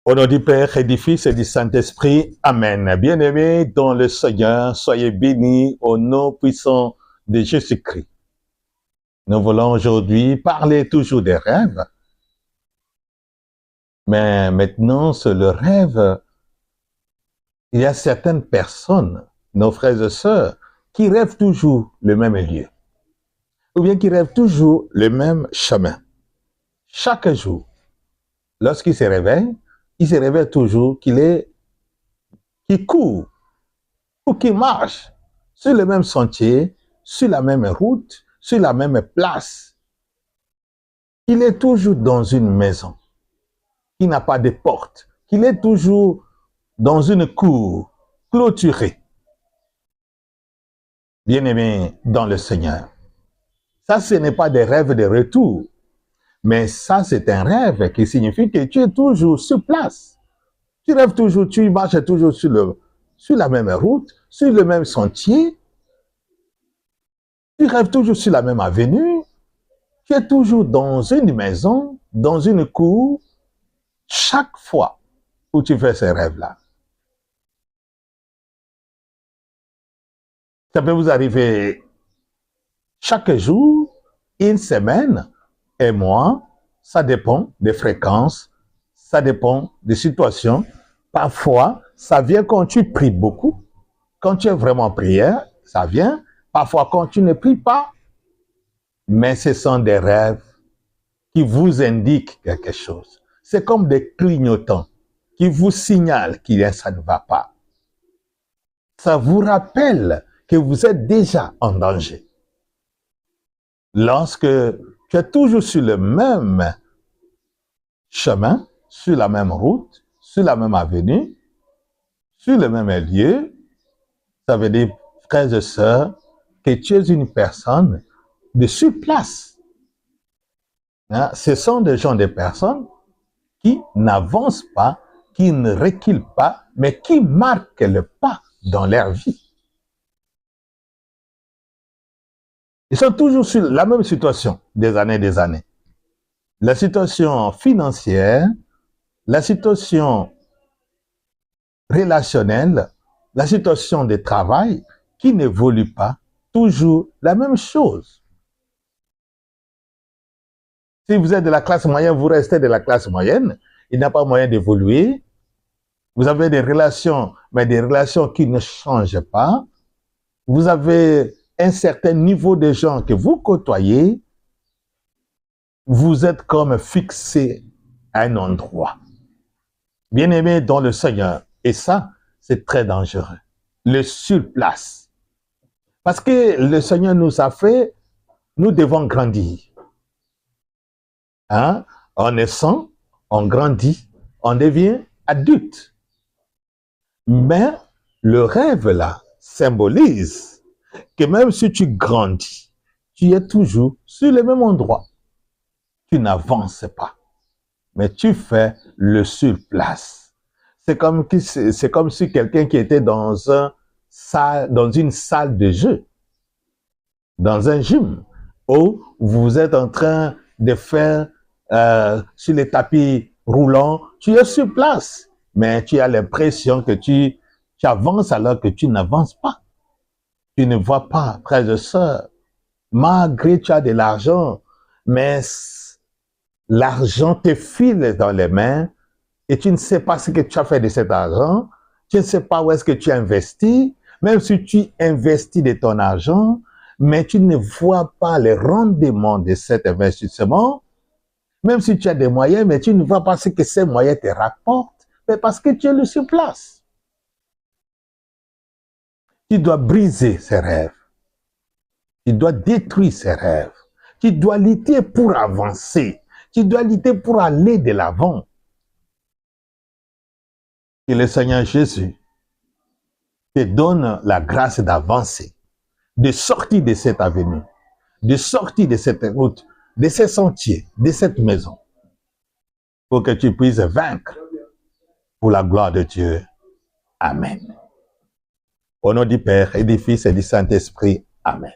Au nom du Père et du Fils et du Saint-Esprit, Amen. Bien-aimés dans le Seigneur, soyez bénis au nom puissant de Jésus-Christ. Nous voulons aujourd'hui parler toujours des rêves. Mais maintenant, sur le rêve, il y a certaines personnes, nos frères et sœurs, qui rêvent toujours le même lieu. Ou bien qui rêvent toujours le même chemin. Chaque jour, lorsqu'il se réveille toujours qu'il court ou qu'il marche sur le même sentier, sur la même route, sur la même place. Il est toujours dans une maison qui n'a pas de porte, qu'il est toujours dans une cour clôturée. Bien-aimé dans le Seigneur, ça ce n'est pas des rêves de retour, mais ça c'est un rêve qui signifie que tu es toujours sur place. Tu rêves toujours, tu marches toujours sur la même route, sur le même sentier. Tu rêves toujours sur la même avenue. Tu es toujours dans une maison, dans une cour, chaque fois où tu fais ces rêves-là. Ça peut vous arriver chaque jour, une semaine, un mois. Ça dépend des fréquences, ça dépend des situations. Parfois, ça vient quand tu pries beaucoup. Quand tu es vraiment en prière, ça vient. Parfois, quand tu ne pries pas. Mais ce sont des rêves qui vous indiquent quelque chose. C'est comme des clignotants qui vous signalent que ça ne va pas. Ça vous rappelle que vous êtes déjà en danger. Lorsque tu es toujours sur le même chemin, sur la même route, sur la même avenue, sur le même lieu, ça veut dire, frères et sœurs, que tu es une personne de sur place. Hein? Ce sont des personnes qui n'avancent pas, qui ne reculent pas, mais qui marquent le pas dans leur vie. Ils sont toujours sur la même situation des années. La situation financière, la situation relationnelle, la situation de travail qui n'évolue pas, toujours la même chose. Si vous êtes de la classe moyenne, vous restez de la classe moyenne, il n'y a pas moyen d'évoluer. Vous avez des relations, mais des relations qui ne changent pas. Vous avez un certain niveau de gens que vous côtoyez. Vous êtes comme fixé à un endroit. Bien-aimé dans le Seigneur. Et ça, c'est très dangereux. Le surplace. Parce que le Seigneur nous a fait, nous devons grandir. Hein? En naissant, on grandit, on devient adulte. Mais le rêve là symbolise que même si tu grandis, tu es toujours sur le même endroit. Tu n'avances pas, mais tu fais le surplace. C'est comme si quelqu'un qui était dans une salle de jeu, dans un gym, où vous êtes en train de faire sur les tapis roulants, tu es sur place, mais tu as l'impression que tu avances alors que tu n'avances pas. Tu ne vois pas, frères et sœurs, malgré tu as de l'argent, mais l'argent te file dans les mains et tu ne sais pas ce que tu as fait de cet argent, tu ne sais pas où est-ce que tu as investi, même si tu investis de ton argent, mais tu ne vois pas le rendement de cet investissement, même si tu as des moyens, mais tu ne vois pas ce que ces moyens te rapportent, mais parce que tu es sur place. Tu dois briser ces rêves. Tu dois détruire ces rêves. Tu dois lutter pour avancer. Tu dois lutter pour aller de l'avant. Que le Seigneur Jésus te donne la grâce d'avancer, de sortir de cette avenue, de sortir de cette route, de ces sentiers, de cette maison, pour que tu puisses vaincre pour la gloire de Dieu. Amen. Au nom du Père et du Fils et du Saint-Esprit. Amen.